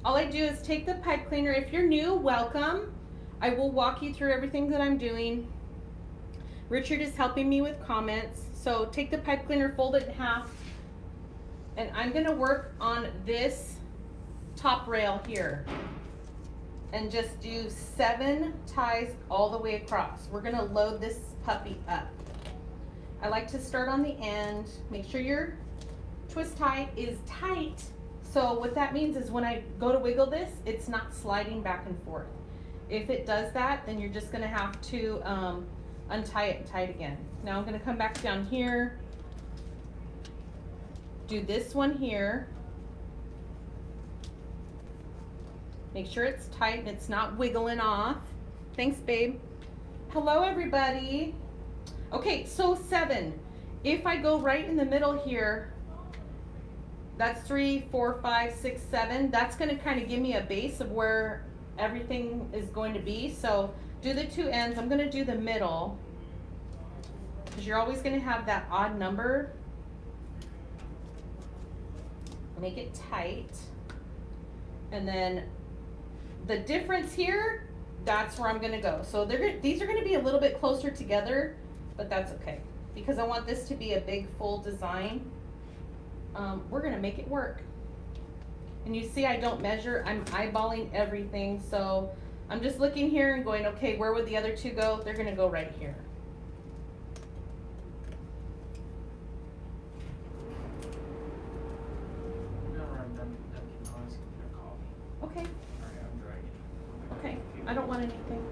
all I do is take the pipe cleaner. If you're new, welcome. I will walk you through everything that I'm doing. Richard is helping me with comments. So take the pipe cleaner, fold it in half, and I'm gonna work on this top rail here and just do 7 ties all the way across. We're gonna load this puppy up. I like to start on the end. Make sure your twist tie is tight. So what that means is when I go to wiggle this, it's not sliding back and forth. If it does that, then you're just gonna have to untie it and tie it again. Now I'm gonna come back down here, do this one here. Make sure it's tight and it's not wiggling off. Thanks, babe. Hello, everybody. Okay, so 7. If I go right in the middle here, that's 3, 4, 5, 6, 7. That's gonna kind of give me a base of where everything is going to be. So do the 2 ends. I'm gonna do the middle because you're always gonna have that odd number. Make it tight. And then the difference here, that's where I'm gonna go. So these are gonna be a little bit closer together, but that's okay because I want this to be a big full design. We're gonna make it work. And you see I don't measure, I'm eyeballing everything. So I'm just looking here and going, okay, where would the other 2 go? They're gonna go right here. Okay. Okay, I don't want anything.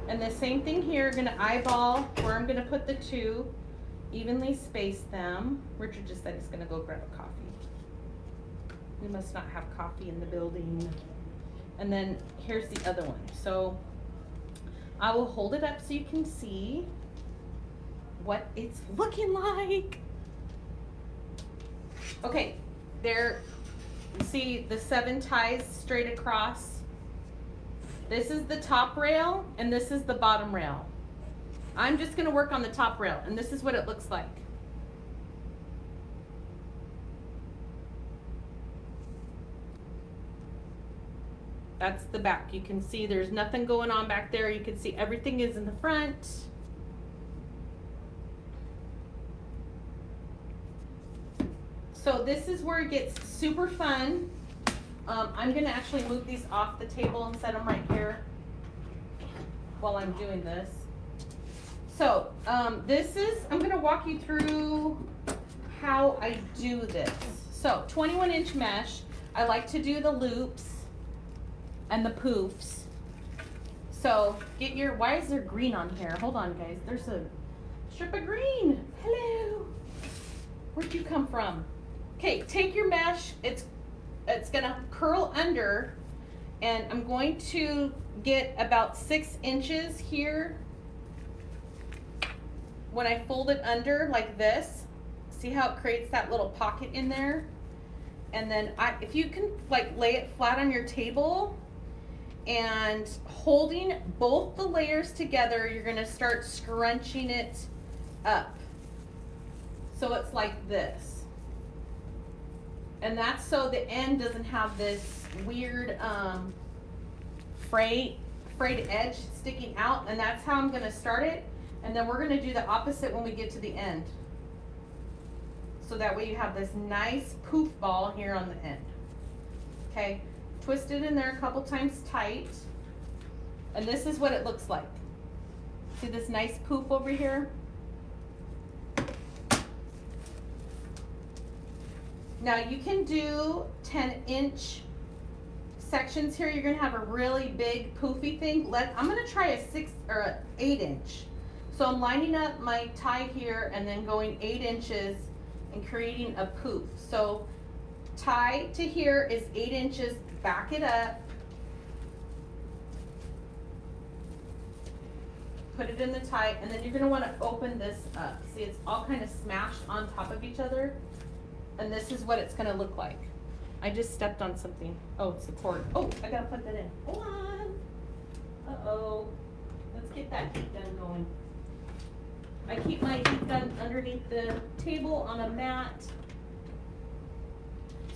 And the same thing here, gonna eyeball where I'm gonna put the 2, evenly space them. Richard just said he's gonna go grab a coffee. We must not have coffee in the building. And then here's the other one. So I will hold it up so you can see what it's looking like. Okay, there, you see the 7 ties straight across. This is the top rail and this is the bottom rail. I'm just gonna work on the top rail and this is what it looks like. That's the back. You can see there's nothing going on back there. You can see everything is in the front. So this is where it gets super fun. I'm gonna actually move these off the table and set them right here while I'm doing this. So I'm gonna walk you through how I do this. So 21-inch mesh, I like to do the loops and the poofs. So get your, why is there green on here? Hold on guys, there's a strip of green. Hello, where'd you come from? Okay, take your mesh, it's gonna curl under, and I'm going to get about 6 inches here. When I fold it under like this, see how it creates that little pocket in there? And then if you can like lay it flat on your table and holding both the layers together, you're gonna start scrunching it up. So it's like this. And that's so the end doesn't have this weird frayed edge sticking out, and that's how I'm gonna start it. And then we're gonna do the opposite when we get to the end. So that way you have this nice poof ball here on the end. Okay, twist it in there a couple times tight. And this is what it looks like. See this nice poof over here? Now you can do 10-inch sections here. You're gonna have a really big poofy thing. I'm gonna try a 6 or an 8-inch. So I'm lining up my tie here and then going 8 inches and creating a poof. So tie to here is 8 inches, back it up. Put it in the tie, and then you're gonna wanna open this up. See, it's all kind of smashed on top of each other. And this is what it's gonna look like. I just stepped on something. Oh, it's the cord. Oh, I gotta plug that in. Hold on. Uh-oh. Let's get that heat gun going. I keep my heat gun underneath the table on a mat.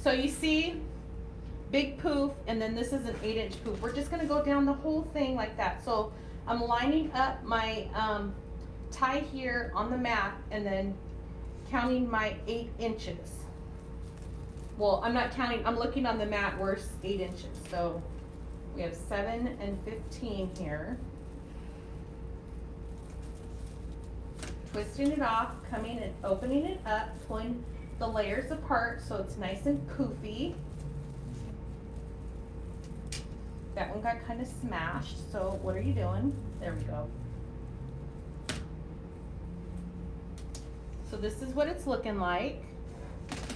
So you see, big poof, and then this is an 8-inch poof. We're just gonna go down the whole thing like that. So I'm lining up my tie here on the mat and then counting my 8 inches. Well, I'm not counting, I'm looking on the mat where it's 8 inches. So we have 7 and 15 here. Twisting it off, coming and opening it up, pulling the layers apart so it's nice and poofy. That one got kind of smashed, so what are you doing? There we go. So this is what it's looking like.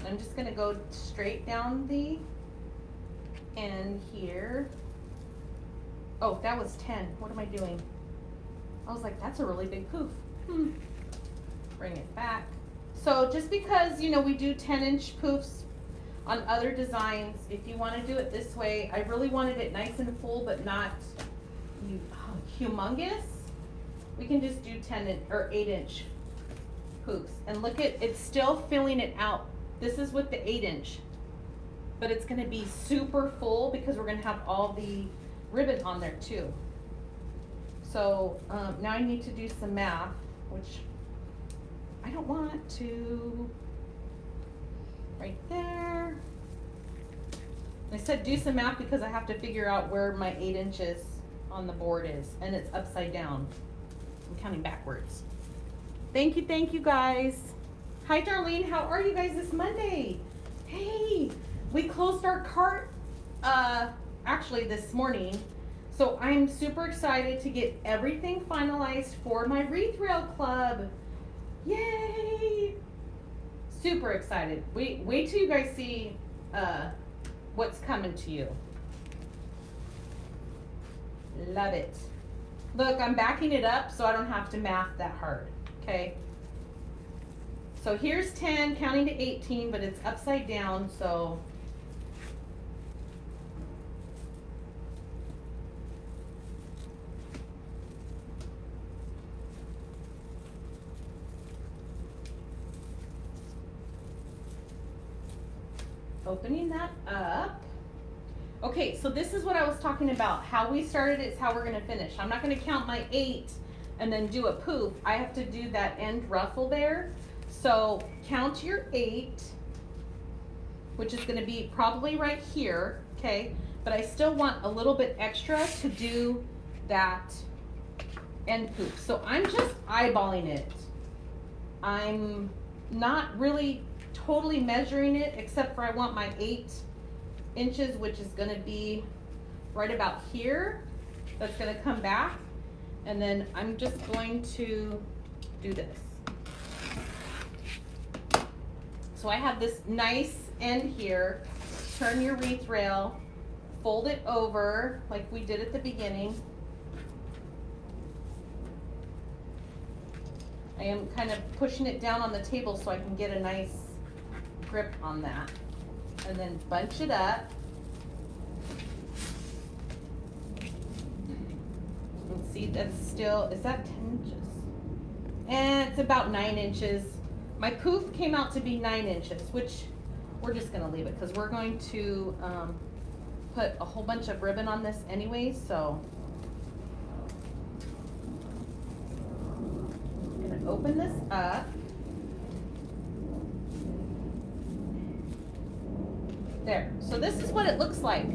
I'm just gonna go straight down the end here. Oh, that was 10. What am I doing? I was like, that's a really big poof. Bring it back. So just because, you know, we do 10-inch poofs on other designs, if you want to do it this way, I really wanted it nice and full but not humongous. We can just do 8-inch poofs. And look at, it's still filling it out. This is with the 8-inch, but it's going to be super full because we're going to have all the ribbon on there too. So now I need to do some math, which I don't want to. Right there. I said do some math because I have to figure out where my 8 inches on the board is, and it's upside down. I'm counting backwards. Thank you guys. Hi Darlene, how are you guys this Monday? Hey, we closed our cart actually this morning, so I'm super excited to get everything finalized for my Wreath Rail Club. Yay! Super excited. Wait till you guys see what's coming to you. Love it. Look, I'm backing it up so I don't have to math that hard, okay? So here's 10, counting to 18, but it's upside down, so. Opening that up. Okay, so this is what I was talking about. How we started is how we're gonna finish. I'm not gonna count my 8 and then do a poof. I have to do that end ruffle there. So count your 8, which is gonna be probably right here, okay? But I still want a little bit extra to do that end poof. So I'm just eyeballing it. I'm not really totally measuring it, except for I want my 8 inches, which is gonna be right about here. That's gonna come back, and then I'm just going to do this. So I have this nice end here. Turn your wreath rail, fold it over like we did at the beginning. I am kind of pushing it down on the table so I can get a nice grip on that. And then bunch it up. And see, that's still, is that 10 inches? And it's about 9 inches. My poof came out to be 9 inches, which we're just gonna leave it because we're going to put a whole bunch of ribbon on this anyway, so. I'm gonna open this up. There, so this is what it looks like.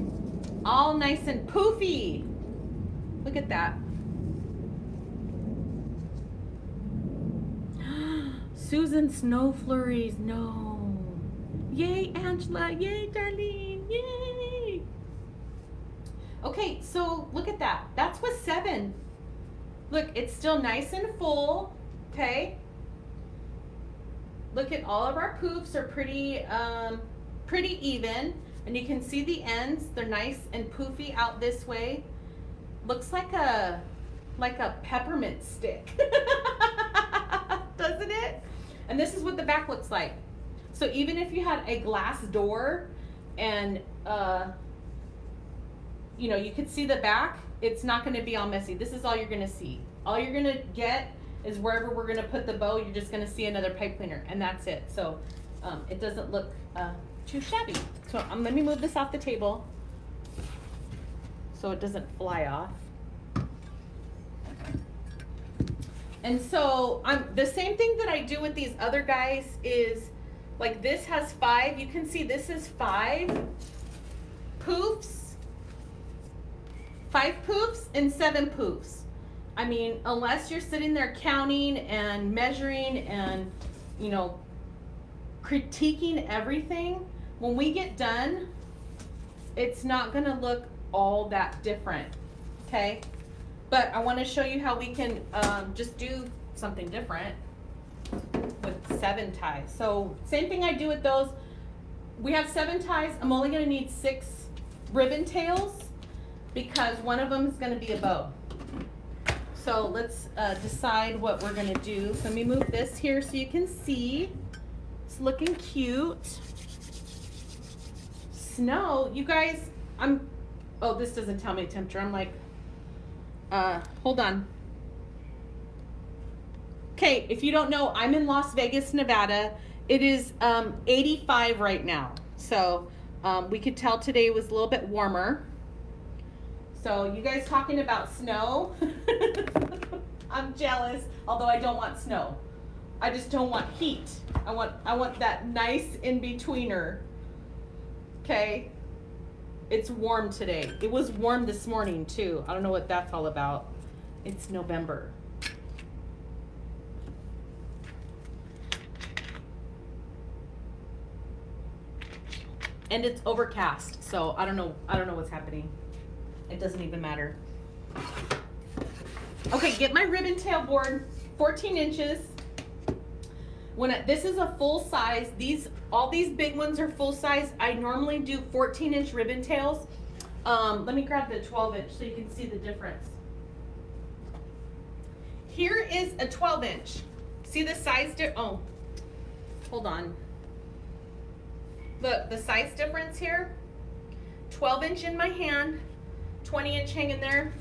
All nice and poofy. Look at that. Susan Snow Flurries, no. Yay, Angela, yay, Darlene, yay. Okay, so look at that. That's with 7. Look, it's still nice and full, okay? Look at all of our poofs are pretty even, and you can see the ends. They're nice and poofy out this way. Looks like a peppermint stick, doesn't it? And this is what the back looks like. So even if you had a glass door and you know, you could see the back, it's not going to be all messy. This is all you're going to see. All you're going to get is wherever we're going to put the bow, you're just going to see another pipe cleaner, and that's it. So it doesn't look too shabby. So let me move this off the table so it doesn't fly off. And so the same thing that I do with these other guys is, like, this has 5. You can see this is 5 poofs, 5 poofs and 7 poofs. I mean, unless you're sitting there counting and measuring and, you know, critiquing everything, when we get done, it's not gonna look all that different, okay? But I wanna show you how we can just do something different with 7 ties. So same thing I do with those. We have 7 ties. I'm only gonna need 6 ribbon tails because one of them is gonna be a bow. So let's decide what we're gonna do. So let me move this here so you can see. It's looking cute. Snow, you guys, oh, this doesn't tell me temperature. I'm like, hold on. Okay, if you don't know, I'm in Las Vegas, Nevada. It is 85 right now. So we could tell today was a little bit warmer. So you guys talking about snow? I'm jealous, although I don't want snow. I just don't want heat. I want that nice in-betweener. Okay? It's warm today. It was warm this morning too. I don't know what that's all about. It's November. And it's overcast, so I don't know what's happening. It doesn't even matter. Okay, get my ribbon tail board, 14 inches. This is a full size, all these big ones are full size. I normally do 14-inch ribbon tails. Let me grab the 12-inch so you can see the difference. Here is a 12-inch. See the size oh, hold on. Look, the size difference here. 12-inch in my hand, 20-inch hanging there.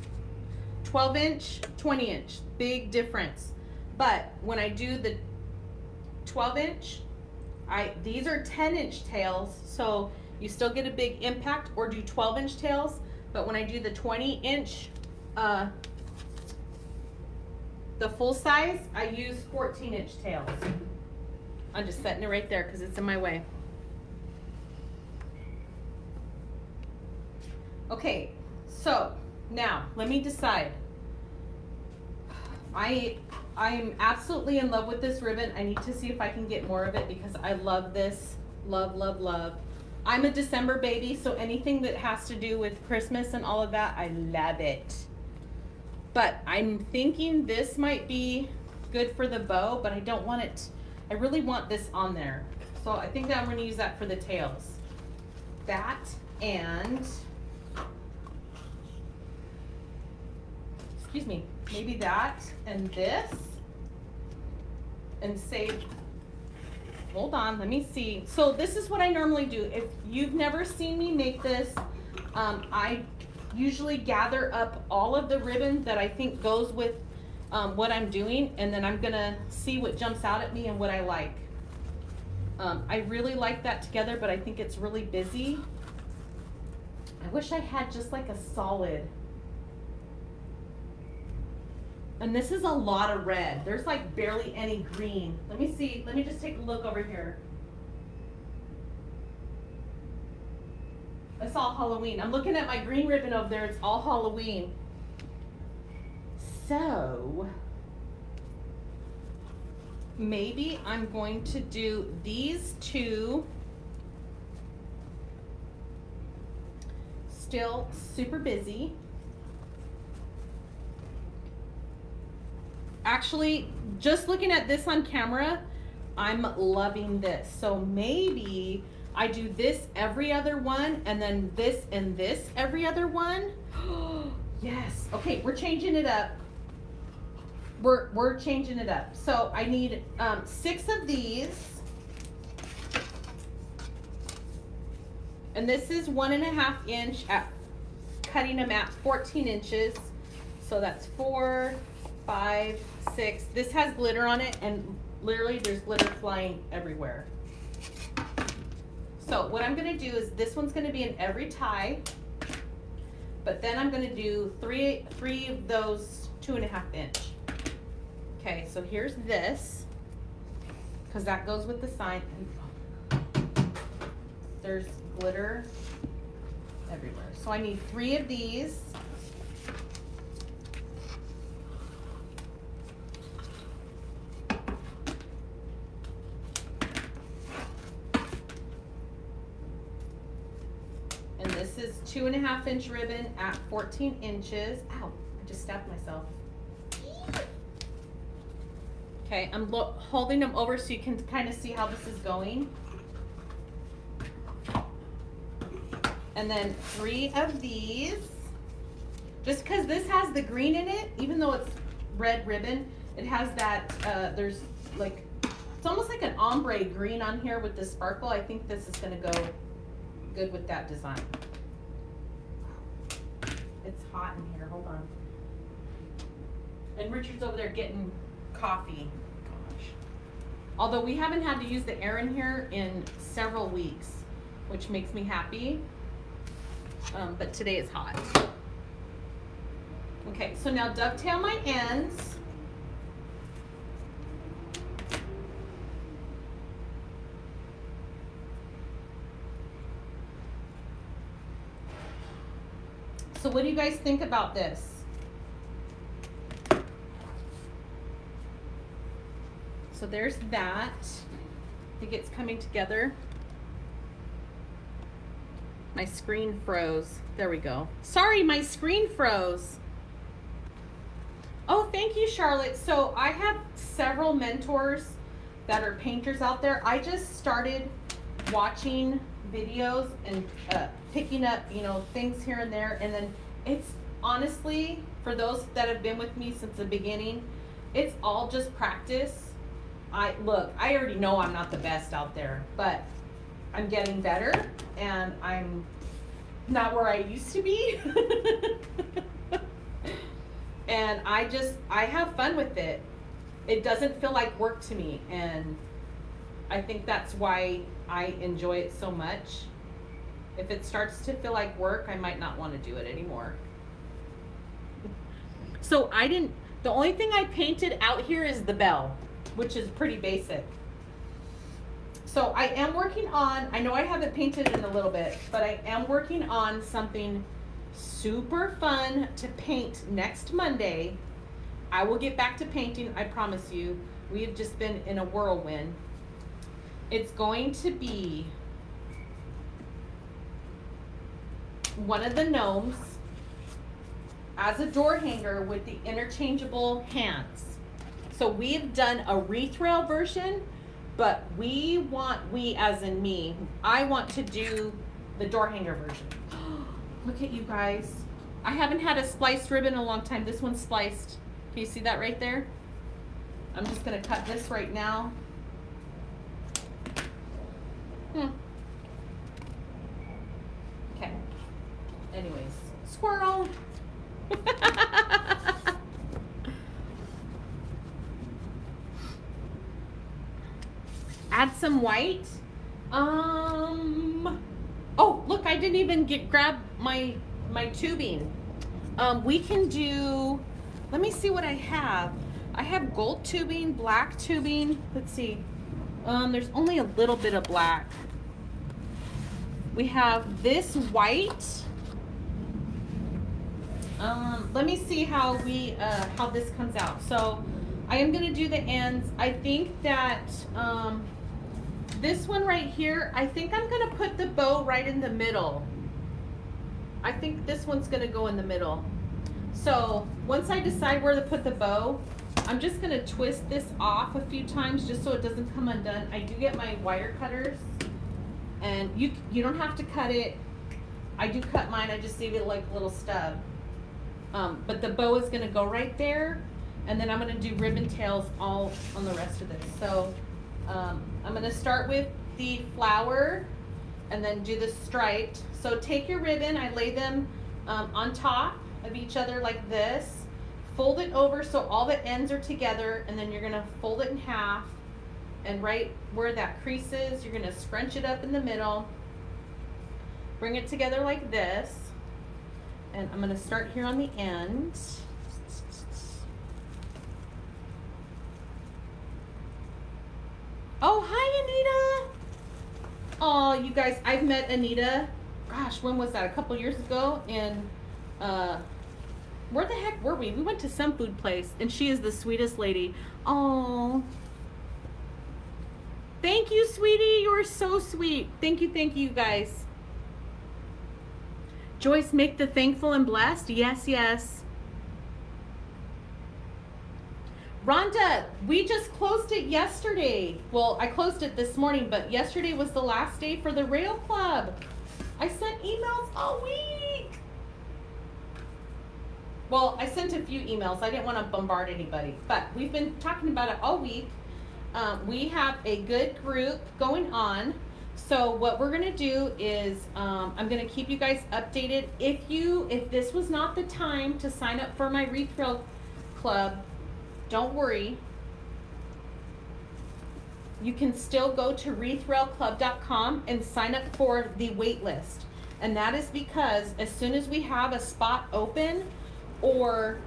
12-inch, 20-inch, big difference. But when I do the 12-inch, these are 10-inch tails, so you still get a big impact, or do 12-inch tails. But when I do the 20-inch, the full size, I use 14-inch tails. I'm just setting it right there because it's in my way. Okay, so now let me decide. I'm absolutely in love with this ribbon. I need to see if I can get more of it because I love this. Love, love, love. I'm a December baby, so anything that has to do with Christmas and all of that, I love it. But I'm thinking this might be good for the bow, but I don't want it. I really want this on there. So I think that I'm going to use that for the tails. That and, excuse me, maybe that and this, and save. Hold on, let me see. So this is what I normally do. If you've never seen me make this, I usually gather up all of the ribbon that I think goes with what I'm doing, and then I'm gonna see what jumps out at me and what I like. I really like that together, but I think it's really busy. I wish I had just like a solid. And this is a lot of red. There's like barely any green. Let me see. Let me just take a look over here. It's all Halloween. I'm looking at my green ribbon over there. It's all Halloween. So maybe I'm going to do these two. Still super busy. Actually, just looking at this on camera, I'm loving this. So maybe I do this every other one, and then this and this every other one. Yes. Okay, we're changing it up. We're changing it up. So I need 6 of these. And this is 1.5 inch at cutting them at 14 inches. So that's 4, 5, 6. This has glitter on it, and literally there's glitter flying everywhere. So what I'm gonna do is this one's gonna be in every tie, but then I'm gonna do three of those 2.5 inch. Okay, so here's this, because that goes with the sign. There's glitter everywhere. So I need 3 of these. And this is 2.5 inch ribbon at 14 inches. Ow, I just stabbed myself. Okay, I'm holding them over so you can kind of see how this is going. And then 3 of these. Just because this has the green in it, even though it's red ribbon, it has that, there's like, it's almost like an ombre green on here with the sparkle. I think this is gonna go good with that design. It's hot in here, hold on. And Richard's over there getting coffee. Gosh. Although we haven't had to use the air in here in several weeks, which makes me happy. But today is hot. Okay, so now dovetail my ends. So what do you guys think about this? So there's that. I think it's coming together. My screen froze. There we go. Sorry, my screen froze. Oh, thank you, Charlotte. So I have several mentors that are painters out there. I just started watching videos and picking up, you know, things here and there. And then it's honestly, for those that have been with me since the beginning, it's all just practice. I already know I'm not the best out there, but I'm getting better and I'm not where I used to be. And I have fun with it. It doesn't feel like work to me, and I think that's why I enjoy it so much. If it starts to feel like work, I might not want to do it anymore. So the only thing I painted out here is the bell, which is pretty basic. So I am working on, I know I haven't painted in a little bit, but I am working on something super fun to paint next Monday. I will get back to painting, I promise you. We have just been in a whirlwind. It's going to be one of the gnomes as a door hanger with the interchangeable hands. So we've done a wreath rail version, but we as in me, I want to do the door hanger version. Look at you guys. I haven't had a spliced ribbon in a long time. This one's spliced. Can you see that right there? I'm just gonna cut this right now. Okay. Anyways, squirrel. Add some white. Oh, look, I didn't even grab my tubing. We can do, let me see what I have. I have gold tubing, black tubing. Let's see. There's only a little bit of black. We have this white. Let me see how how this comes out. So I am gonna do the ends. I think that this one right here, I think I'm gonna put the bow right in the middle. I think this one's gonna go in the middle. So once I decide where to put the bow, I'm just gonna twist this off a few times just so it doesn't come undone. I do get my wire cutters, and you don't have to cut it. I do cut mine, I just leave it like a little stub. But the bow is gonna go right there, and then I'm gonna do ribbon tails all on the rest of this. So I'm gonna start with the flower and then do the striped. So take your ribbon, I lay them on top of each other like this, fold it over so all the ends are together, and then you're gonna fold it in half and right where that crease is, you're gonna scrunch it up in the middle, bring it together like this, and I'm gonna start here on the end. Oh, hi, Anita. Oh, you guys, I've met Anita, gosh, when was that? A couple years ago in, where the heck were we? We went to some food place, and she is the sweetest lady. Oh, thank you, sweetie. You are so sweet. Thank you, you guys. Joyce, make the thankful and blessed. Yes, yes. Rhonda, we just closed it yesterday. Well, I closed it this morning, but yesterday was the last day for the Rail Club. I sent emails all week. Well, I sent a few emails. I didn't want to bombard anybody, but we've been talking about it all week. We have a good group going on. So what we're gonna do is I'm gonna keep you guys updated. If this was not the time to sign up for my Wreath Rail Club, don't worry. You can still go to wreathrailclub.com and sign up for the wait list. And that is because as soon as we have a spot open, or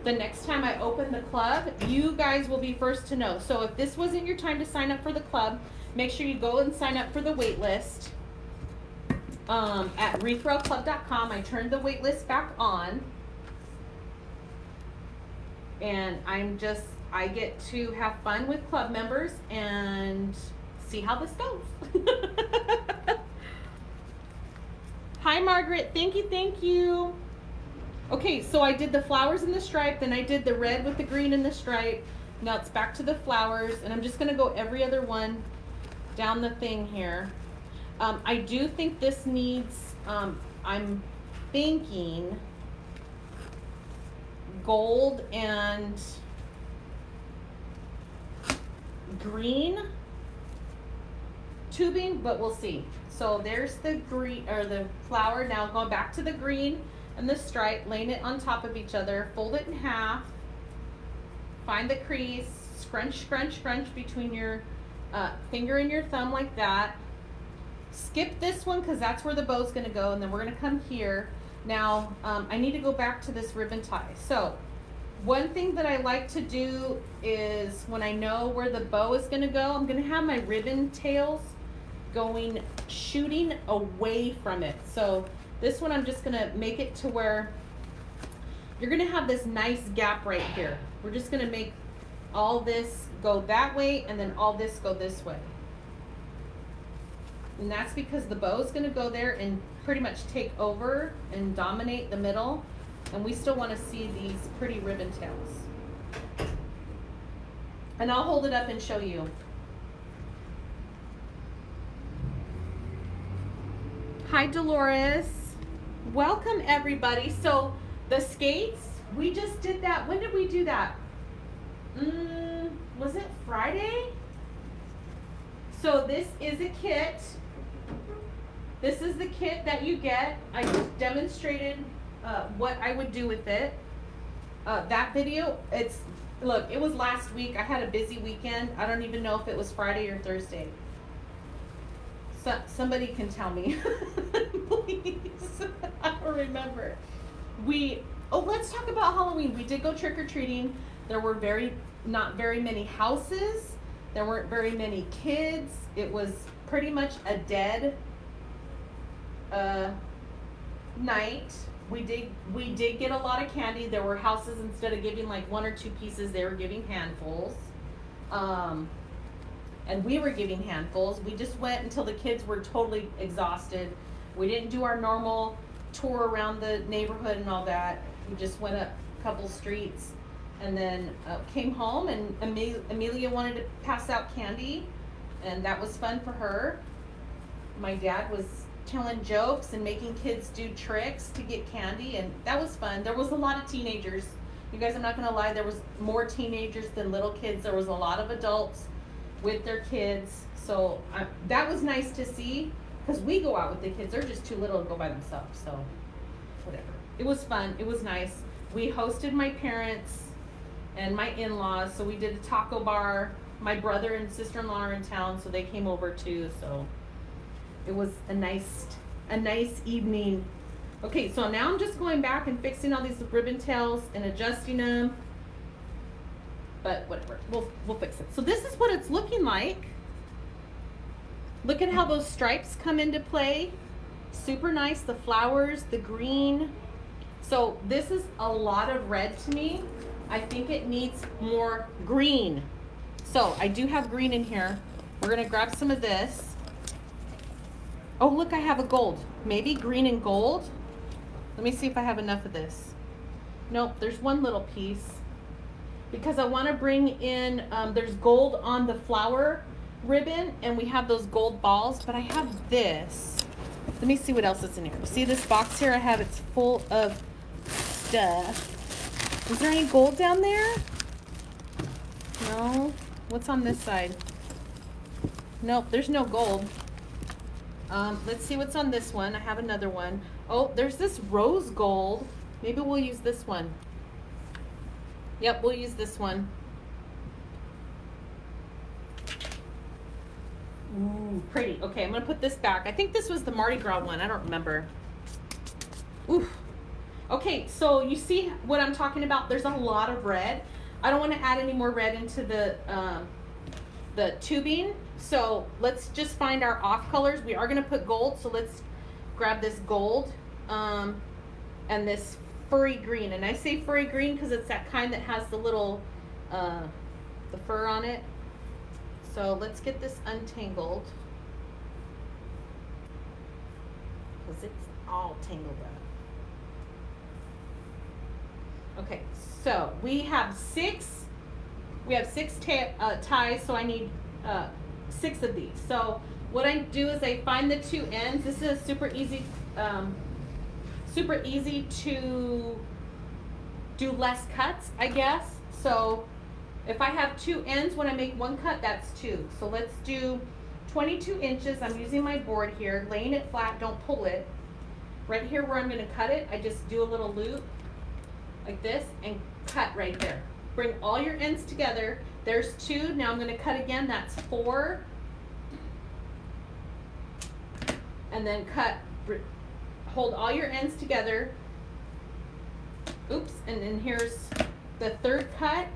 the next time I open the club, you guys will be first to know. So if this wasn't your time to sign up for the club, make sure you go and sign up for the wait list at wreathrailclub.com. I turned the wait list back on. And I get to have fun with club members and see how this goes. Hi, Margaret. Thank you. Okay, so I did the flowers in the stripe, then I did the red with the green in the stripe. Now it's back to the flowers, and I'm just gonna go every other one down the thing here. I do think this needs, I'm thinking gold and green tubing, but we'll see. So there's the green, or the flower. Now going back to the green and the stripe, laying it on top of each other, fold it in half, find the crease, scrunch between your finger and your thumb like that. Skip this one because that's where the bow's gonna go, and then we're gonna come here. Now, I need to go back to this ribbon tie. So, one thing that I like to do is when I know where the bow is gonna go, I'm gonna have my ribbon tails shooting away from it. So, this one I'm just gonna make it to where you're gonna have this nice gap right here. We're just gonna make all this go that way and then all this go this way. And that's because the bow is gonna go there and pretty much take over and dominate the middle, and we still want to see these pretty ribbon tails. And I'll hold it up and show you. Hi, Dolores. Welcome, everybody. So the skates, we just did that. When did we do that? Was it Friday? So this is a kit. This is the kit that you get. I demonstrated what I would do with it. That video, look, it was last week. I had a busy weekend. I don't even know if it was Friday or Thursday. So, somebody can tell me, please. I don't remember. Let's talk about Halloween. We did go trick-or-treating. There were not very many houses. There weren't very many kids. It was pretty much a dead night. We did get a lot of candy. There were houses, instead of giving like 1 or 2 pieces, they were giving handfuls. And we were giving handfuls. We just went until the kids were totally exhausted. We didn't do our normal tour around the neighborhood and all that. We just went up a couple streets and then came home, and Amelia wanted to pass out candy, and that was fun for her. My dad was telling jokes and making kids do tricks to get candy, and that was fun. There was a lot of teenagers. You guys, I'm not gonna lie, there was more teenagers than little kids. There was a lot of adults with their kids, so that was nice to see, because we go out with the kids. They're just too little to go by themselves, so whatever. It was fun. It was nice. We hosted my parents and my in-laws, so we did a taco bar. My brother and sister-in-law are in town, so they came over too, so it was a nice evening. Okay, so now I'm just going back and fixing all these ribbon tails and adjusting them. But whatever, we'll fix it. So this is what it's looking like. Look at how those stripes come into play. Super nice, the flowers, the green. So this is a lot of red to me. I think it needs more green. So I do have green in here. We're gonna grab some of this. Oh, look, I have a gold. Maybe green and gold. Let me see if I have enough of this. Nope, there's one little piece. Because I wanna bring in, there's gold on the flower ribbon, and we have those gold balls, but I have this. Let me see what else is in here. See this box here I have? It's full of stuff. Is there any gold down there? No. What's on this side? Nope, there's no gold. Let's see what's on this one. I have another one. Oh, there's this rose gold. Maybe we'll use this one. Yep, we'll use this one. Ooh, pretty. Okay, I'm gonna put this back. I think this was the Mardi Gras one. I don't remember. Ooh. Okay, so you see what I'm talking about? There's a lot of red. I don't want to add any more red into the tubing. So let's just find our off colors. We are gonna put gold, so let's grab this gold and this furry green. And I say furry green because it's that kind that has the little the fur on it. So let's get this untangled because it's all tangled up. Okay, so we have six ties, so I need 6 of these. So what I do is I find the 2 ends. This is super easy to do less cuts, I guess. So if I have 2 ends, when I make 1 cut, that's 2. So let's do 22 inches. I'm using my board here, laying it flat, don't pull it. Right here where I'm gonna cut it, I just do a little loop like this and cut right there. Bring all your ends together. There's 2. Now I'm gonna cut again, that's 4. And then cut, hold all your ends together. Oops, and then here's the 3rd cut,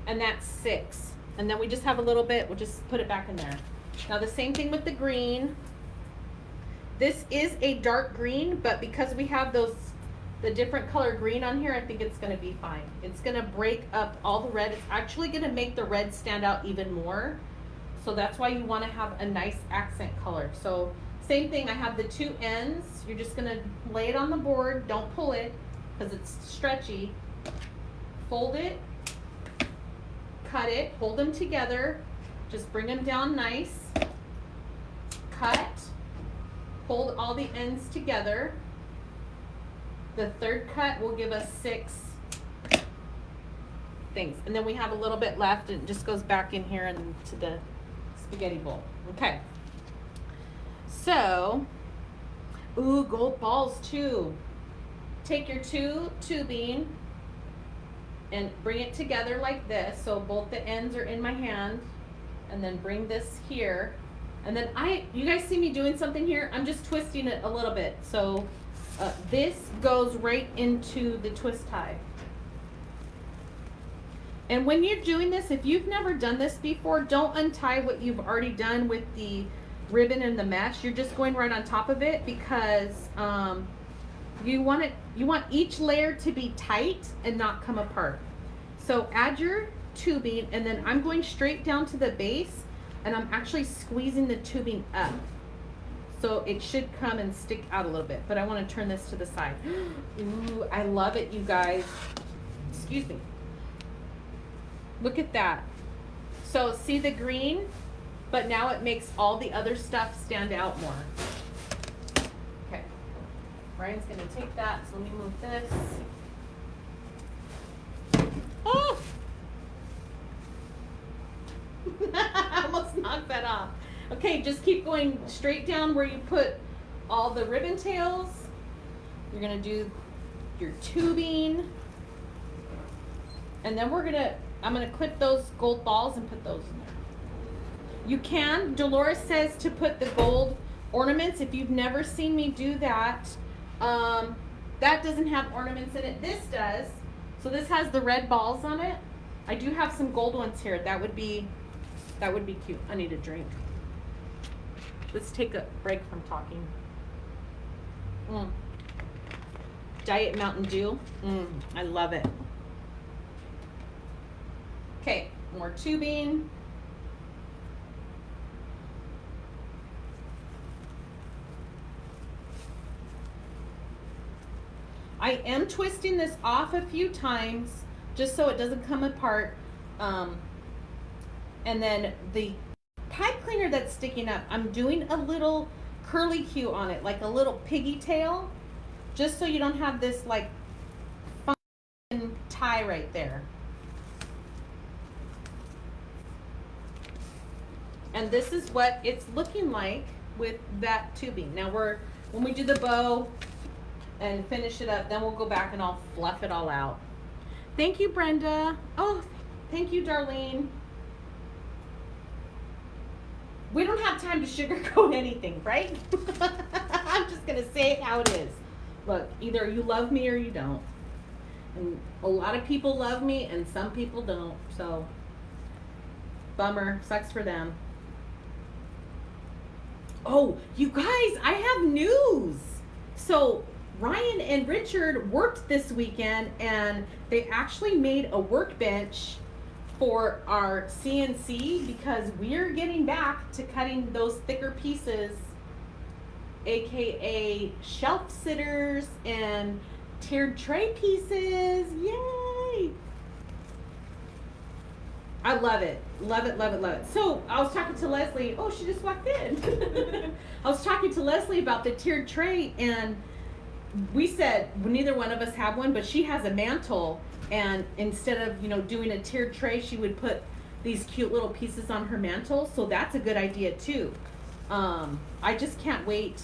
and that's 6. And then we just have a little bit, we'll just put it back in there. Now the same thing with the green. This is a dark green, but because we have the different color green on here, I think it's gonna be fine. It's gonna break up all the red. It's actually gonna make the red stand out even more. So that's why you wanna have a nice accent color. So same thing, I have the 2 ends. You're just gonna lay it on the board, don't pull it, because it's stretchy. Fold it, cut it, hold them together, just bring them down nice, cut, hold all the ends together. The 3rd cut will give us 6 things. And then we have a little bit left, and it just goes back in here into the spaghetti bowl. Okay. So, ooh, gold balls too. Take your 2 tubing and bring it together like this, so both the ends are in my hand, and then bring this here. And then you guys see me doing something here? I'm just twisting it a little bit. So this goes right into the twist tie. And when you're doing this, if you've never done this before, don't untie what you've already done with the ribbon and the mesh. You're just going right on top of it because you want each layer to be tight and not come apart. So add your tubing, and then I'm going straight down to the base, and I'm actually squeezing the tubing up. So it should come and stick out a little bit, but I want to turn this to the side. Ooh, I love it, you guys. Excuse me. Look at that. So see the green, but now it makes all the other stuff stand out more. Okay. Brian's gonna take that, so let me move this. Oh! I almost knocked that off. Okay, just keep going straight down where you put all the ribbon tails. You're gonna do your tubing. And then we're gonna I'm gonna clip those gold balls and put those in there. You can, Dolores says to put the gold ornaments. If you've never seen me do that, that doesn't have ornaments in it. This does. So this has the red balls on it. I do have some gold ones here. That would be cute. I need a drink. Let's take a break from talking. Diet Mountain Dew. I love it. Okay, more tubing. I am twisting this off a few times just so it doesn't come apart. And then the pipe cleaner that's sticking up, I'm doing a little curly Q on it, like a little piggy tail, just so you don't have this like fun tie right there. And this is what it's looking like with that tubing. Now when we do the bow and finish it up, then we'll go back and I'll fluff it all out. Thank you, Brenda. Oh, thank you, Darlene. We don't have time to sugarcoat anything, right? I'm just gonna say it how it is. Look, either you love me or you don't. And a lot of people love me and some people don't, so bummer, sucks for them. Oh, you guys, I have news. So Ryan and Richard worked this weekend and they actually made a workbench for our CNC because we're getting back to cutting those thicker pieces, aka shelf sitters and tiered tray pieces. Yay! I love it. Love it, love it, love it. So I was talking to Leslie. Oh, she just walked in. I was talking to Leslie about the tiered tray and we said neither one of us have one, but she has a mantle, and instead of doing a tiered tray, she would put these cute little pieces on her mantle. So that's a good idea too. I just can't wait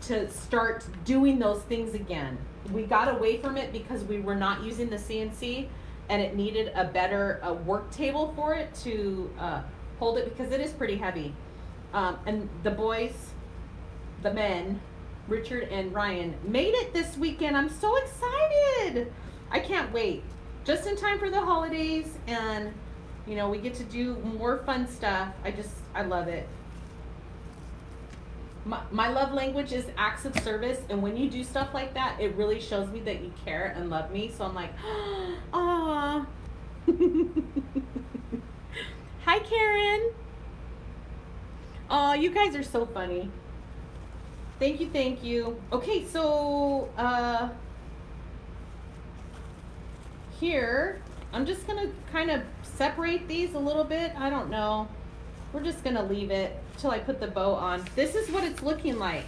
to start doing those things again. We got away from it because we were not using the CNC and it needed a better work table for it to hold it because it is pretty heavy. And the boys, the men, Richard and Ryan, made it this weekend. I'm so excited. I can't wait. Just in time for the holidays, and we get to do more fun stuff. I love it. My love language is acts of service, and when you do stuff like that, it really shows me that you care and love me. So I'm like, ah. Hi, Karen. Oh, you guys are so funny. Thank you, thank you. Okay, so here, I'm just gonna kind of separate these a little bit. I don't know. We're just gonna leave it till I put the bow on. This is what it's looking like.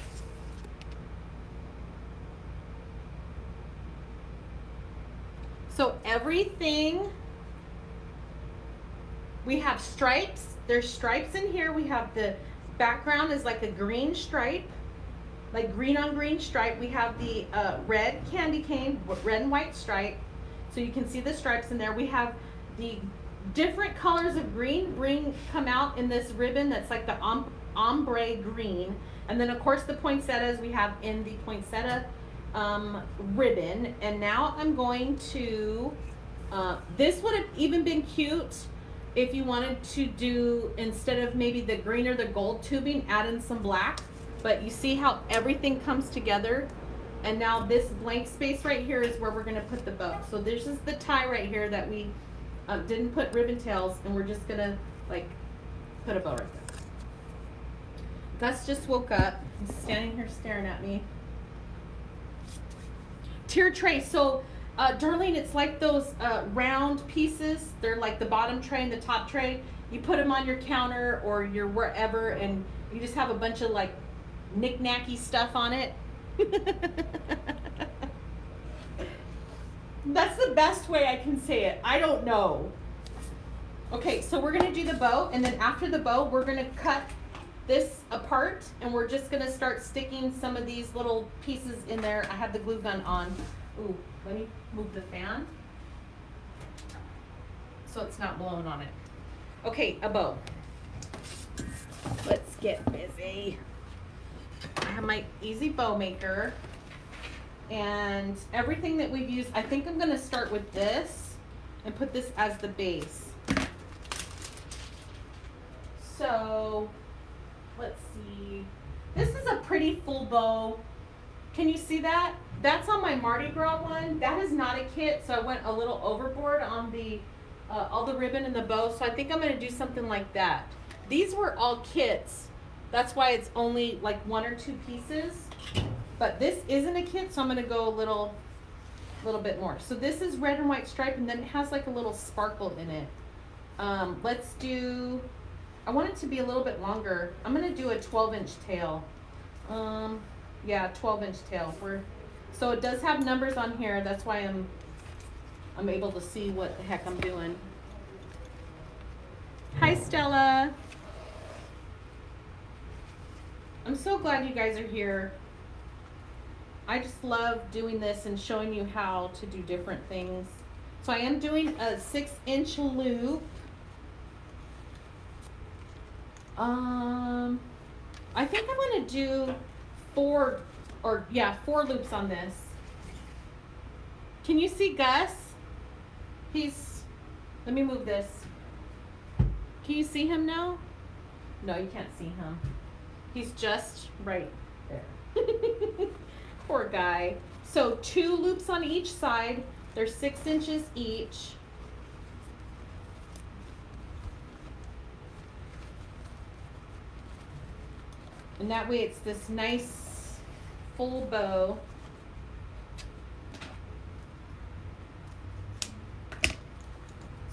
So everything, we have stripes. There's stripes in here. We have the background is like a green stripe. Like green on green stripe. We have the red candy cane, red and white stripe. So you can see the stripes in there. We have the different colors of green come out in this ribbon that's like the ombre green. And then of course the poinsettias we have in the poinsettia ribbon. And now I'm going to, this would have even been cute if you wanted to do, instead of maybe the green or the gold tubing, add in some black. But you see how everything comes together? And now this blank space right here is where we're gonna put the bow. So this is the tie right here that we didn't put ribbon tails, and we're just gonna like put a bow right there. Gus just woke up. He's standing here staring at me. Tiered tray. So Darlene, it's like those round pieces. They're like the bottom tray and the top tray. You put them on your counter or your wherever, and you just have a bunch of like knick-knacky stuff on it. That's the best way I can say it. I don't know. Okay, so we're gonna do the bow, and then after the bow, we're gonna cut this apart, and we're just gonna start sticking some of these little pieces in there. I have the glue gun on. Ooh, let me move the fan. so it's not blowing on it. Okay, a bow. Let's get busy. I have my easy bow maker and everything that we've used. I think I'm gonna start with this and put this as the base. So let's see. This is a pretty full bow. Can you see that? That's on my Mardi Gras one. That is not a kit, so I went a little overboard on the all the ribbon and the bow. So I think I'm gonna do something like that. These were all kits. That's why it's only like 1 or 2 pieces. But this isn't a kit, so I'm gonna go a little bit more. So this is red and white stripe, and then it has like a little sparkle in it. Let's do, I want it to be a little bit longer. I'm gonna do a 12-inch tail. Yeah, 12-inch tail. So it does have numbers on here. That's why I'm able to see what the heck I'm doing. Hi, Stella. I'm so glad you guys are here. I just love doing this and showing you how to do different things. So I am doing a 6-inch loop. I think I'm gonna do 4 loops on this. Can you see Gus? Let me move this. Can you see him now? No, you can't see him. He's just right there. Poor guy. So 2 loops on each side. They're 6 inches each. And that way it's this nice full bow.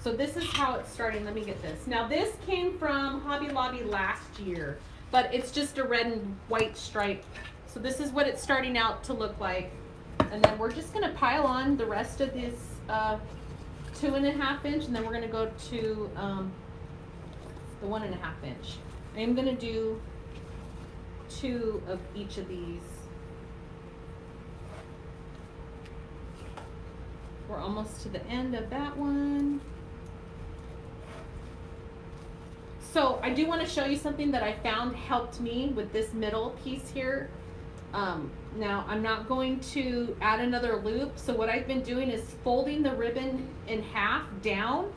So this is how it's starting. Let me get this. Now this came from Hobby Lobby last year, but it's just a red and white stripe. So this is what it's starting out to look like. And then we're just gonna pile on the rest of this 2.5 inch, and then we're gonna go to the 1.5 inch. I am gonna do 2 of each of these. We're almost to the end of that one. So I do want to show you something that I found helped me with this middle piece here. Now I'm not going to add another loop. So what I've been doing is folding the ribbon in half down,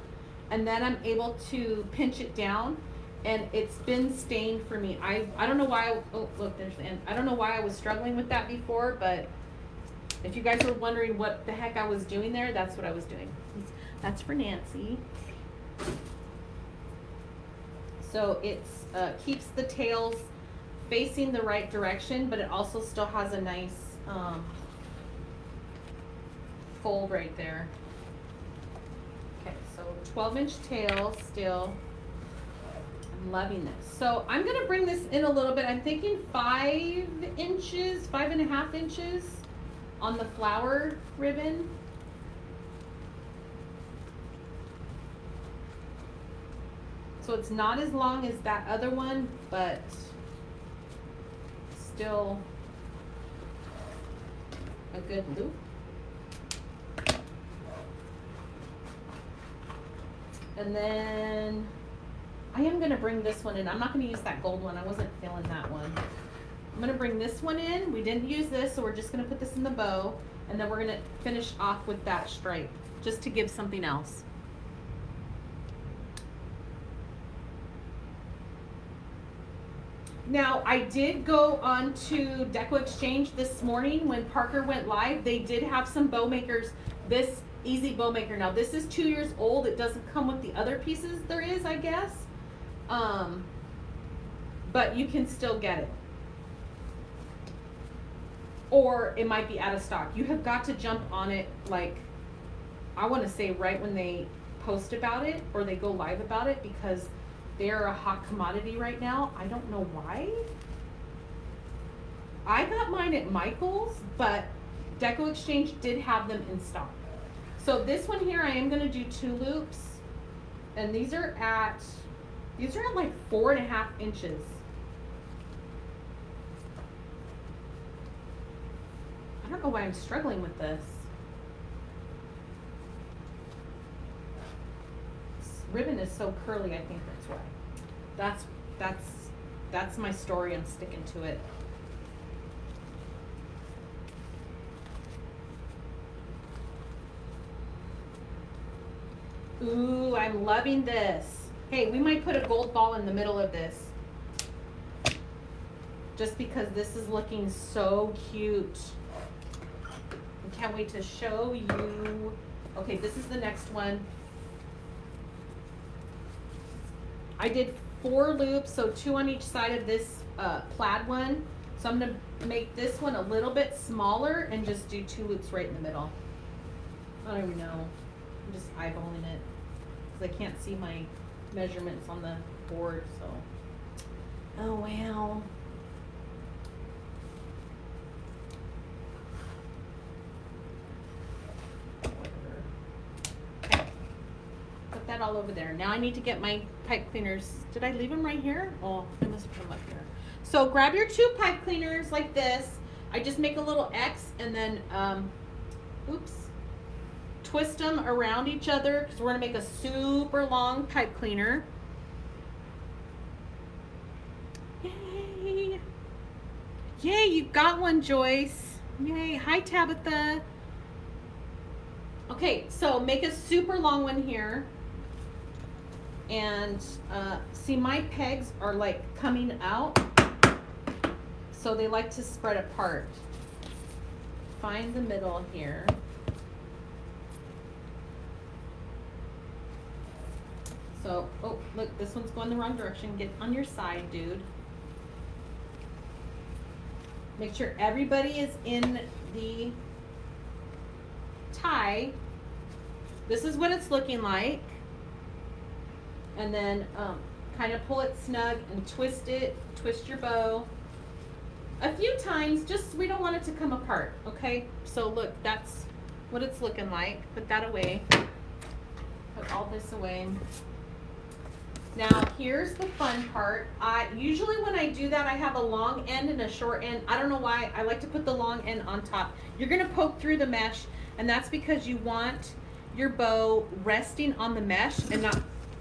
and then I'm able to pinch it down, and it's been staying for me. I don't know why, oh look, there's the end. I don't know why I was struggling with that before, but if you guys were wondering what the heck I was doing there, that's what I was doing. That's for Nancy. So it's keeps the tails facing the right direction, but it also still has a nice fold right there. Okay, so 12-inch tail still. I'm loving this. So I'm gonna bring this in a little bit. I'm thinking 5 inches, 5.5 inches on the flower ribbon. So it's not as long as that other one, but still a good loop. And then I am gonna bring this one in. I'm not gonna use that gold one. I wasn't feeling that one. I'm gonna bring this one in. We didn't use this, so we're just gonna put this in the bow, and then we're gonna finish off with that stripe, just to give something else. Now, I did go on to Deco Exchange this morning when Parker went live. They did have some bow makers. This easy bow maker. Now, this is 2 years old. It doesn't come with the other pieces there is, I guess. But you can still get it. Or it might be out of stock. You have got to jump on it, like, I want to say right when they post about it or they go live about it, because they're a hot commodity right now. I don't know why. I got mine at Michael's, but Deco Exchange did have them in stock. So this one here, I am gonna do 2 loops, and these are at like 4.5 inches. I don't know why I'm struggling with this. ribbon is so curly, I think that's why. That's my story, I'm sticking to it. Ooh, I'm loving this. Hey, we might put a gold ball in the middle of this. Just because this is looking so cute. I can't wait to show you. Okay, this is the next one. I did 4 loops, so 2 on each side of this plaid one. So I'm gonna make this one a little bit smaller and just do 2 loops right in the middle. I don't even know. I'm just eyeballing it because I can't see my measurements on the board, so. Oh, wow. Put that all over there. Now I need to get my pipe cleaners. Did I leave them right here? Oh, I must put them up here. So grab your 2 pipe cleaners like this. I just make a little X and then, oops, twist them around each other because we're gonna make a super long pipe cleaner. Yay! Yay, you got one, Joyce. Yay, hi Tabitha. Okay, so make a super long one here. And see, my pegs are like coming out, so they like to spread apart. Find the middle here. So, oh, look, this one's going the wrong direction. Get on your side, dude. Make sure everybody is in the tie. This is what it's looking like. And then kind of pull it snug and twist it, twist your bow a few times, just we don't want it to come apart, okay? So look, that's what it's looking like. Put that away. Put all this away. Now here's the fun part. Usually when I do that, I have a long end and a short end. I don't know why. I like to put the long end on top. You're gonna poke through the mesh, and that's because you want your bow resting on the mesh and not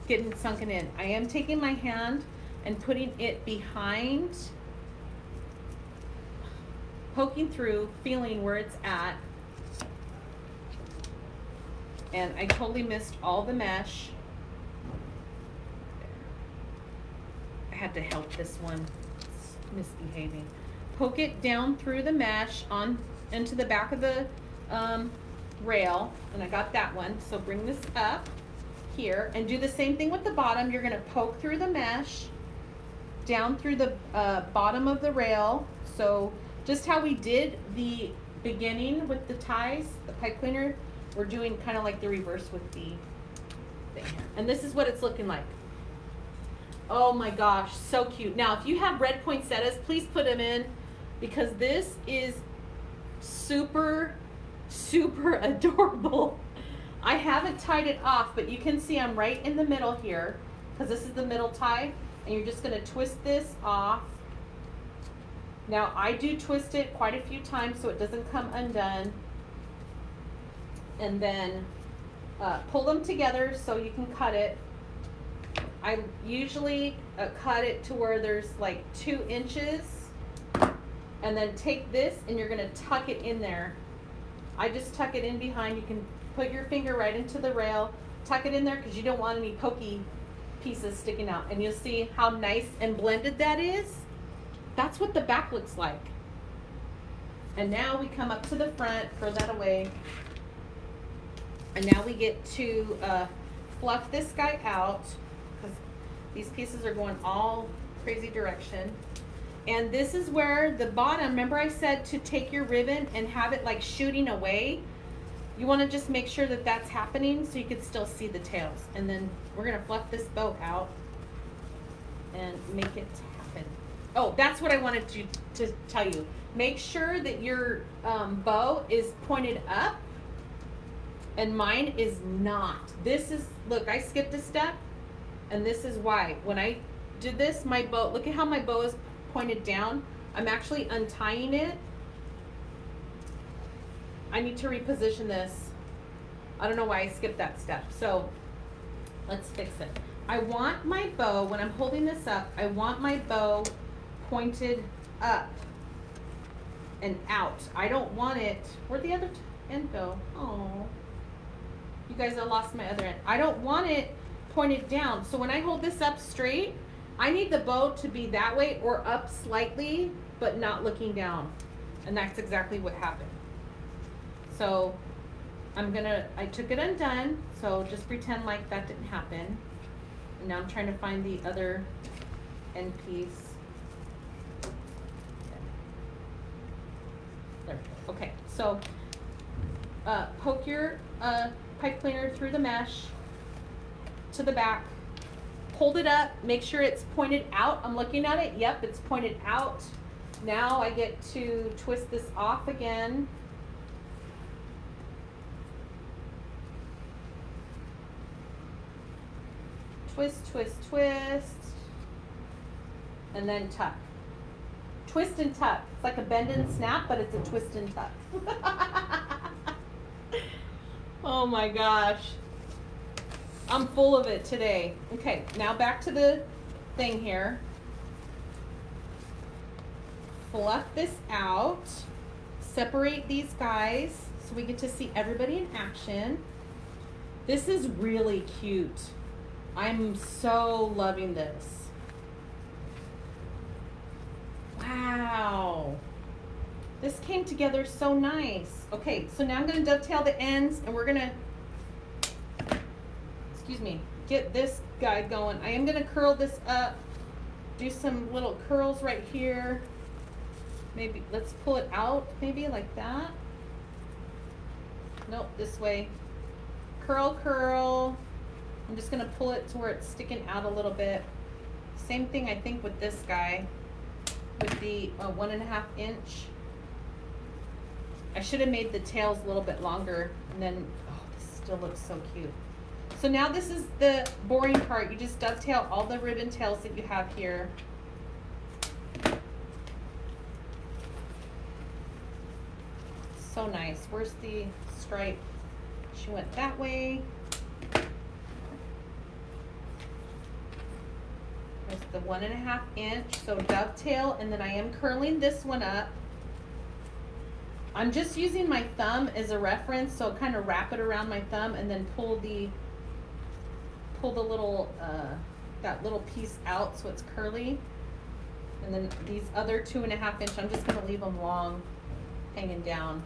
getting sunken in. I am taking my hand and putting it behind, poking through, feeling where it's at. And I totally missed all the mesh. I had to help this one. It's misbehaving. Poke it down through the mesh on into the back of the rail, and I got that one. So bring this up here and do the same thing with the bottom. You're going to poke through the mesh down through the bottom of the rail. So just how we did the beginning with the ties, the pipe cleaner, we're doing kind of like the reverse with the thing. And this is what it's looking like. Oh my gosh, so cute. Now if you have red poinsettias, please put them in, because this is super adorable. I haven't tied it off, but you can see I'm right in the middle here because this is the middle tie, and you're just going to twist this off. Now I do twist it quite a few times so it doesn't come undone, and then pull them together so you can cut it. I usually cut it to where there's like 2 inches, and then take this and you're going to tuck it in there. I just tuck it in behind. You can put your finger right into the rail, tuck it in there because you don't want any pokey pieces sticking out. And you'll see how nice and blended that is. That's what the back looks like. And now we come up to the front, throw that away. And now we get to fluff this guy out because these pieces are going all crazy direction. And this is where the bottom, remember I said to take your ribbon and have it like shooting away? You want to just make sure that that's happening so you can still see the tails. And then we're going to fluff this bow out and make it happen. Oh, that's what I wanted to tell you. Make sure that your bow is pointed up, and mine is not. This is, look, I skipped a step, and this is why. When I did this, my bow, look at how my bow is pointed down. I'm actually untying it. I need to reposition this. I don't know why I skipped that step. So Let's fix it. I want my bow, when I'm holding this up, I want my bow pointed up and out. I don't want it, where'd the other end go? Oh, you guys, I lost my other end. I don't want it pointed down. So when I hold this up straight, I need the bow to be that way or up slightly, but not looking down. And that's exactly what happened. So I took it undone, so just pretend like that didn't happen. And now I'm trying to find the other end piece. There we go. Okay, so poke your pipe cleaner through the mesh to the back. Hold it up, make sure it's pointed out. I'm looking at it, yep, it's pointed out. Now I get to twist this off again. Twist, twist, twist, and then tuck. Twist and tuck. It's like a bend and snap, but it's a twist and tuck. Oh my gosh. I'm full of it today. Okay, now back to the thing here. Fluff this out. Separate these guys so we get to see everybody in action. This is really cute. I'm so loving this. Wow. This came together so nice. Okay, so now I'm gonna dovetail the ends and we're gonna, excuse me, get this guy going. I am gonna curl this up, do some little curls right here. Maybe, let's pull it out, maybe like that. Nope, this way. Curl, curl. I'm just gonna pull it to where it's sticking out a little bit. Same thing I think with this guy, with the 1.5 inch. I should have made the tails a little bit longer and then, oh, this still looks so cute. So now this is the boring part. You just dovetail all the ribbon tails that you have here. So nice. Where's the stripe? She went that way. There's the 1.5 inch, so dovetail, and then I am curling this one up. I'm just using my thumb as a reference, so kind of wrap it around my thumb and then pull the little, that little piece out so it's curly. And then these other 2.5 inch, I'm just gonna leave them long, hanging down.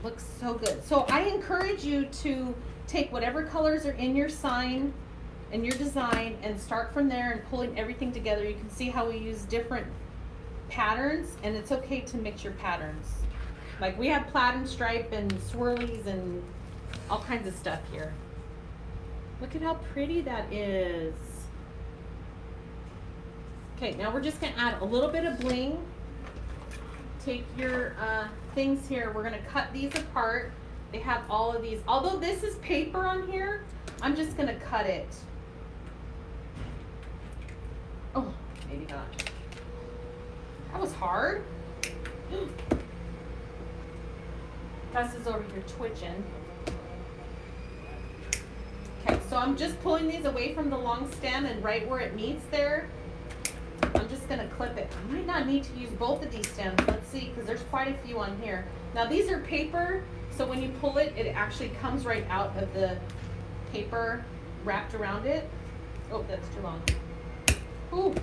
Looks so good. So I encourage you to take whatever colors are in your sign and your design and start from there and pulling everything together. You can see how we use different patterns, and it's okay to mix your patterns. Like we have plaid and stripe and swirlies and all kinds of stuff here. Look at how pretty that is. Okay, now we're just gonna add a little bit of bling. Take your things here, we're gonna cut these apart. They have all of these. Although this is paper on here, I'm just gonna cut it. Oh, maybe not. That was hard. Gus is over here twitching. Okay, so I'm just pulling these away from the long stem, and right where it meets there, I'm just gonna clip it. I might not need to use both of these stems. Let's see, because there's quite a few on here. Now these are paper, so when you pull it, it actually comes right out of the paper wrapped around it. Oh, that's too long. Ooh.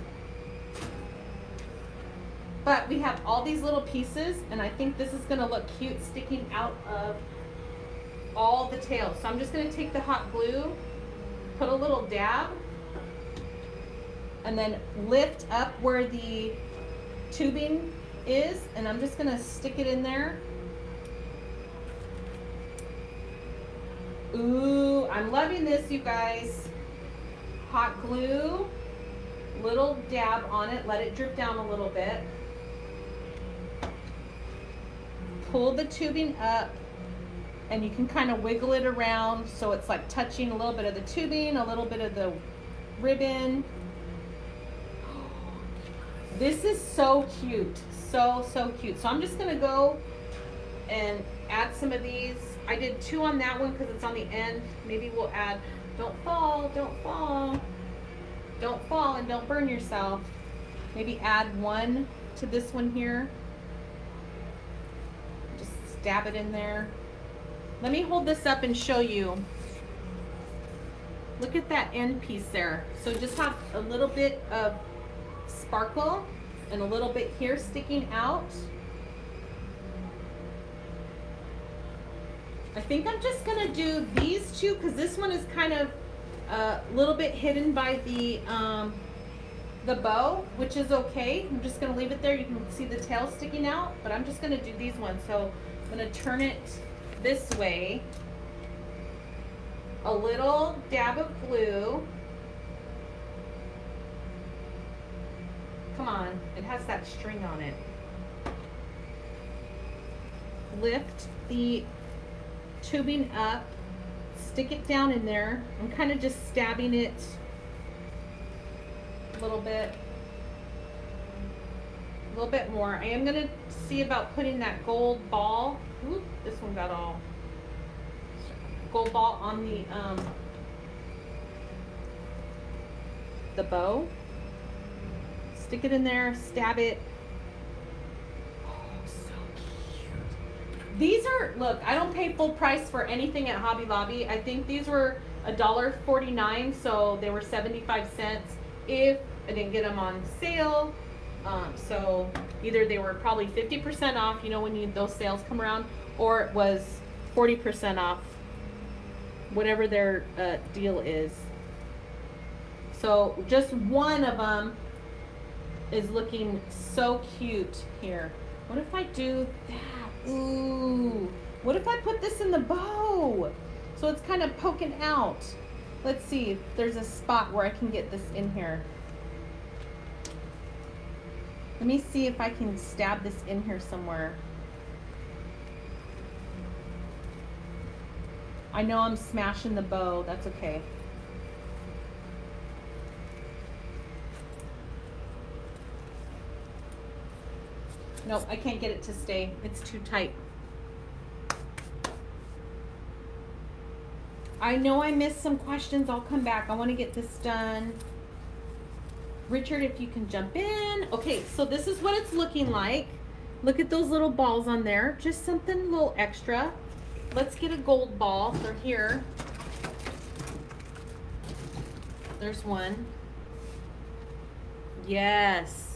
But we have all these little pieces, and I think this is gonna look cute sticking out of all the tails. So I'm just gonna take the hot glue, put a little dab, and then lift up where the tubing is, and I'm just gonna stick it in there. Ooh, I'm loving this, you guys. Hot glue, little dab on it, let it drip down a little bit. Pull the tubing up, and you can kind of wiggle it around so it's like touching a little bit of the tubing, a little bit of the ribbon. This is so cute, so cute. So I'm just gonna go and add some of these I did 2 on that one because it's on the end. Maybe we'll add, don't fall, don't fall. Don't fall and don't burn yourself. Maybe add 1 to this one here. Just stab it in there. Let me hold this up and show you. Look at that end piece there. So just have a little bit of sparkle and a little bit here sticking out. I think I'm just gonna do these 2 because this one is kind of a little bit hidden by the bow, which is okay. I'm just gonna leave it there. You can see the tail sticking out, but I'm just gonna do these ones. So I'm gonna turn it this way. A little dab of glue. Come on, it has that string on it. Lift the tubing up, stick it down in there. I'm kind of just stabbing it a little bit more. I am gonna see about putting that gold ball. Oop, this one got all gold ball on the bow. Stick it in there, stab it. These are, look, I don't pay full price for anything at Hobby Lobby. I think these were $1.49, so they were 75 cents if I didn't get them on sale. So either they were probably 50% off, you know, when those sales come around, or it was 40% off, whatever their deal is. So just one of them is looking so cute here. What if I do that? Ooh, what if I put this in the bow? So it's kind of poking out. Let's see if there's a spot where I can get this in here. Let me see if I can stab this in here somewhere. I know I'm smashing the bow, that's okay. Nope, I can't get it to stay. It's too tight. I know I missed some questions. I'll come back. I want to get this done. Richard, if you can jump in. Okay, so this is what it's looking like. Look at those little balls on there. Just something a little extra. Let's get a gold ball. They're here. There's one. Yes.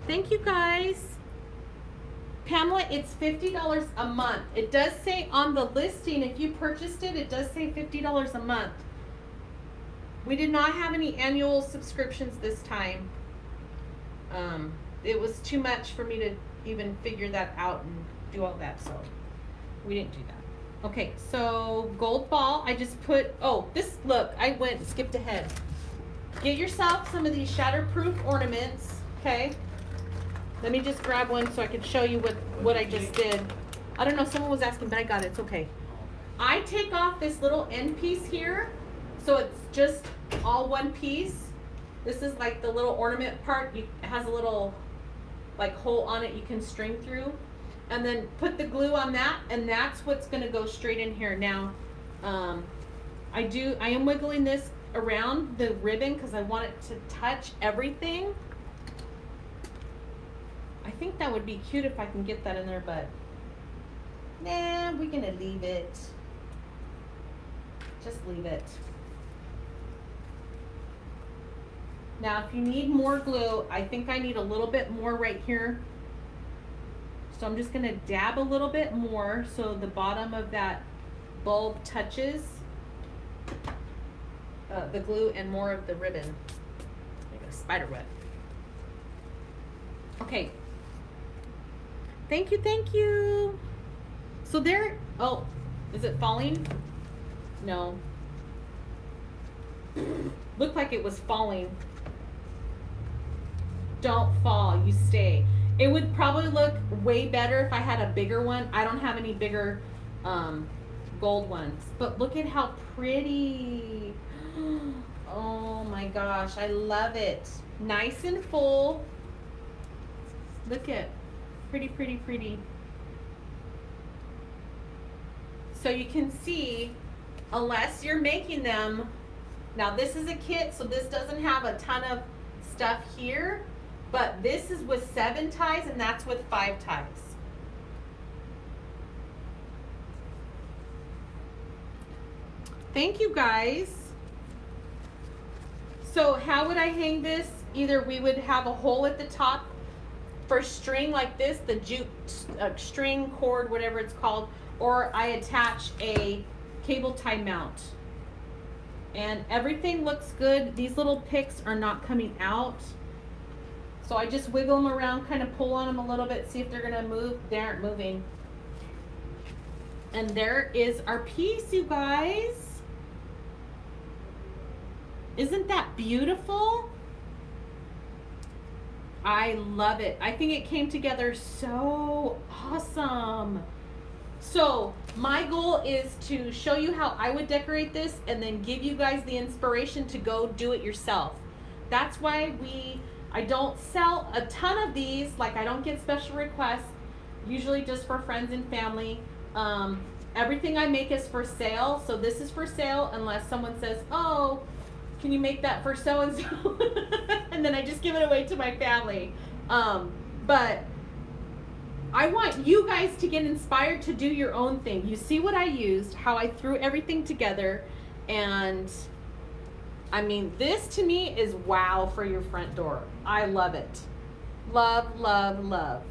Thank you guys. Pamela, it's $50 a month. It does say on the listing, if you purchased it, it does say $50 a month. We did not have any annual subscriptions this time. It was too much for me to even figure that out and do all that, so we didn't do that. Okay, so gold ball, I just put, oh, this, look, I skipped ahead. Get yourself some of these shatterproof ornaments, okay? Let me just grab one so I can show you what I just did. I don't know, someone was asking, but I got it, it's okay. I take off this little end piece here, so it's just all one piece. This is like the little ornament part. It has a little like hole on it you can string through. And then put the glue on that, and that's what's gonna go straight in here. Now, I am wiggling this around the ribbon because I want it to touch everything. I think that would be cute if I can get that in there, but nah, we're gonna leave it. Just leave it. Now, if you need more glue, I think I need a little bit more right here. So I'm just gonna dab a little bit more so the bottom of that bulb touches the glue and more of the ribbon. Like a spider web. Okay. Thank you, thank you. So there, oh, is it falling? No. Looked like it was falling. Don't fall, you stay. It would probably look way better if I had a bigger one. I don't have any bigger gold ones, but look at how pretty. Oh my gosh, I love it. Nice and full. Look at, Pretty, pretty, pretty. So you can see, unless you're making them, now this is a kit, so this doesn't have a ton of stuff here, but this is with 7 ties and that's with 5 ties. Thank you guys. So how would I hang this? Either we would have a hole at the top for string like this, the jute string cord, whatever it's called, or I attach a cable tie mount. And everything looks good. These little picks are not coming out. So I just wiggle them around, kind of pull on them a little bit, see if they're gonna move. They aren't moving. And there is our piece, you guys. Isn't that beautiful? I love it. I think it came together so awesome. So my goal is to show you how I would decorate this and then give you guys the inspiration to go do it yourself. That's why I don't sell a ton of these. Like, I don't get special requests, usually just for friends and family. Everything I make is for sale. So this is for sale unless someone says, oh, can you make that for so-and-so? And then I just give it away to my family. But I want you guys to get inspired to do your own thing. You see what I used, how I threw everything together. And I mean, this to me is wow for your front door. I love it. Love, love, love.